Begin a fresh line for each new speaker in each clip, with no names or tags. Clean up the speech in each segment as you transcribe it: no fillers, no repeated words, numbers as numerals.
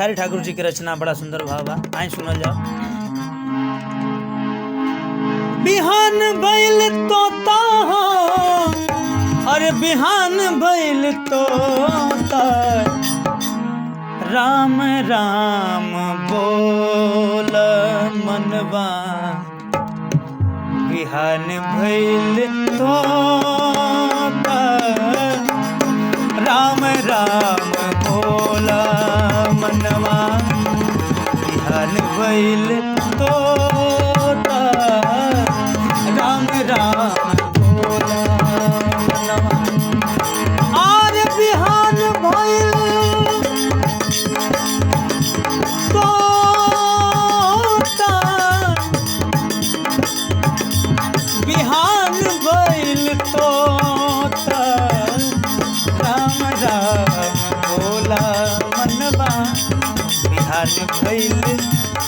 भिखारी ठाकुर जी की रचना बड़ा सुंदर भाव बा। आई सुनल जाओ। बिहान भइल तोता हो, अरे बिहान भइल तोता, राम राम बोल मनवा, बिहान भइल तोता, राम राम बोल मनवा, बिहान भइल तोता, राम राम बोल मनवा। और बिहान भइल तोता, बिहान भइल तोता, राम राम बोला मनवा, बिहान भइल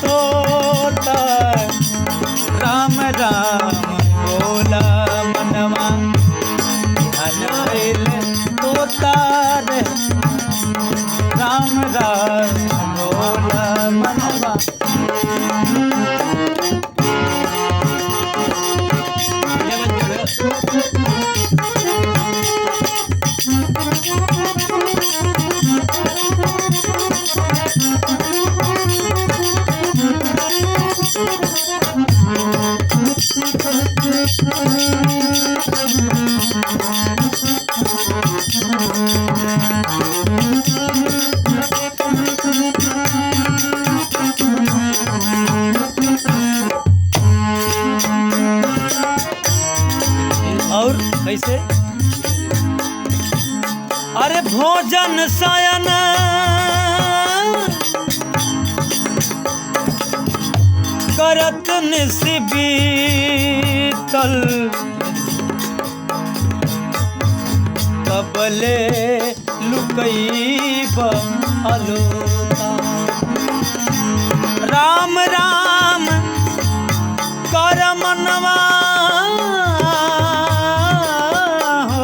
तोता, राम राम बोला मनवा, बिहान भइल तोता रे, राम राम बोला मनवा। और कैसे? अरे भोजन शयन करत निसि बीतल, कबले लुकैब अलोता, राम राम कर मनवा हो,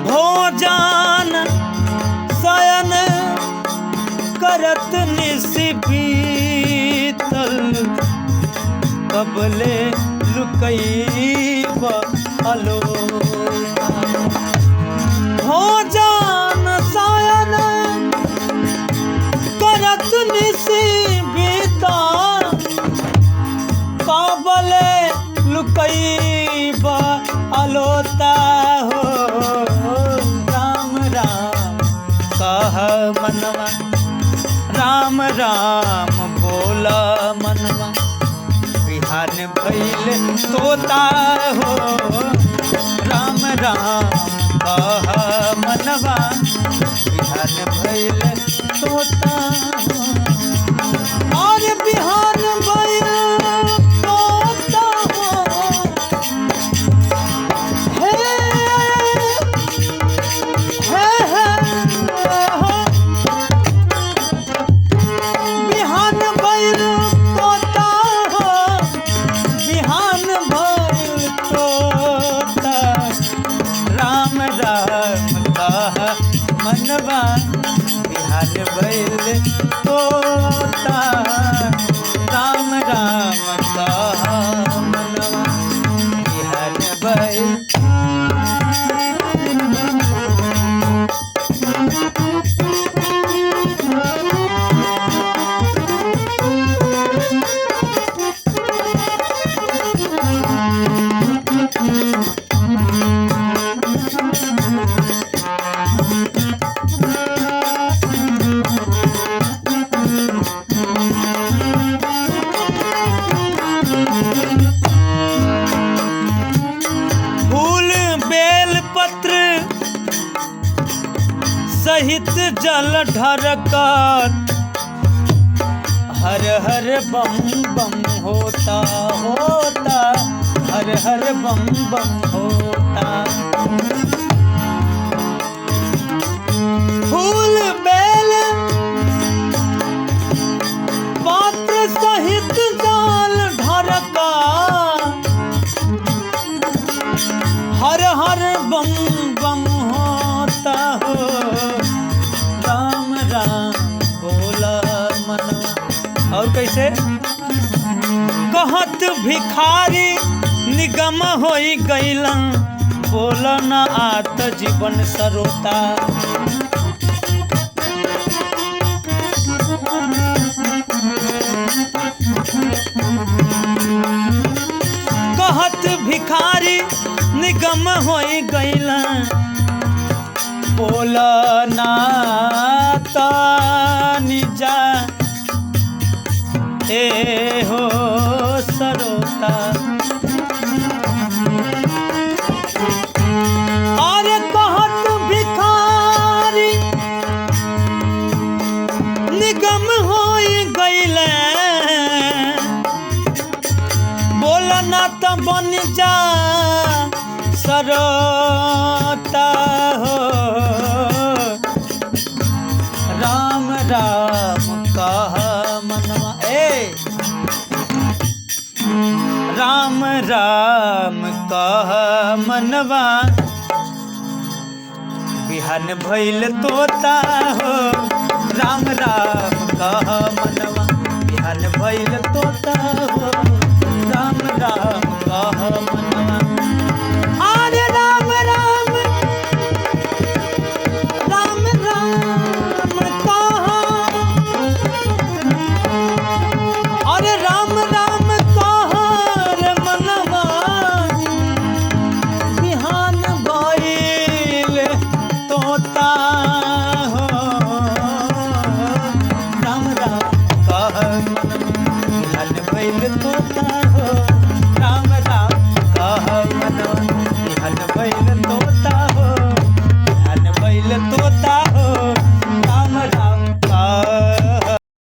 भोजन शयन करत निसि बीतल, कबले लुकैब अलोता, भोजन शयन करत निसि बीतल, कबले लुकैब अलोता हो, राम राम कह मनवा, राम राम बोला मनवा, बिहान भइल तोता हो, राम राम कह मनवा, बिहान भइल तोता, और बिहान भइल तोता हो, हे हे हो, बिहान भइल तोता हो, बिहान भइल तोता, राम राम कह मनवा, बिहान भइल तोता, राम राम कह मनवा, बिहान भइल। फूल बेल पत्र सहित जल ढरकत, हर हर बम बम होता होता, हर हर बम बम होता, फूल बेल पत्र सहित जल ढरकत, हर हर बम बम होता हो राम राम बोला मनवा। और कैसे कहत भिखारी निगम होई गईला बोल न आत जीवन सरोता। कहत भिखारी निगम होई गईला बोल ना निजा ए हो सरोता। और कहत भिखारी निगम होई गईले बोल ना त बन जा सरोता हो राम राम कह मनवा। ए राम राम कह मनवा बिहान भइल तोता हो राम राम कह मनवा बिहान भइल तोता हो राम राम कह मनवा।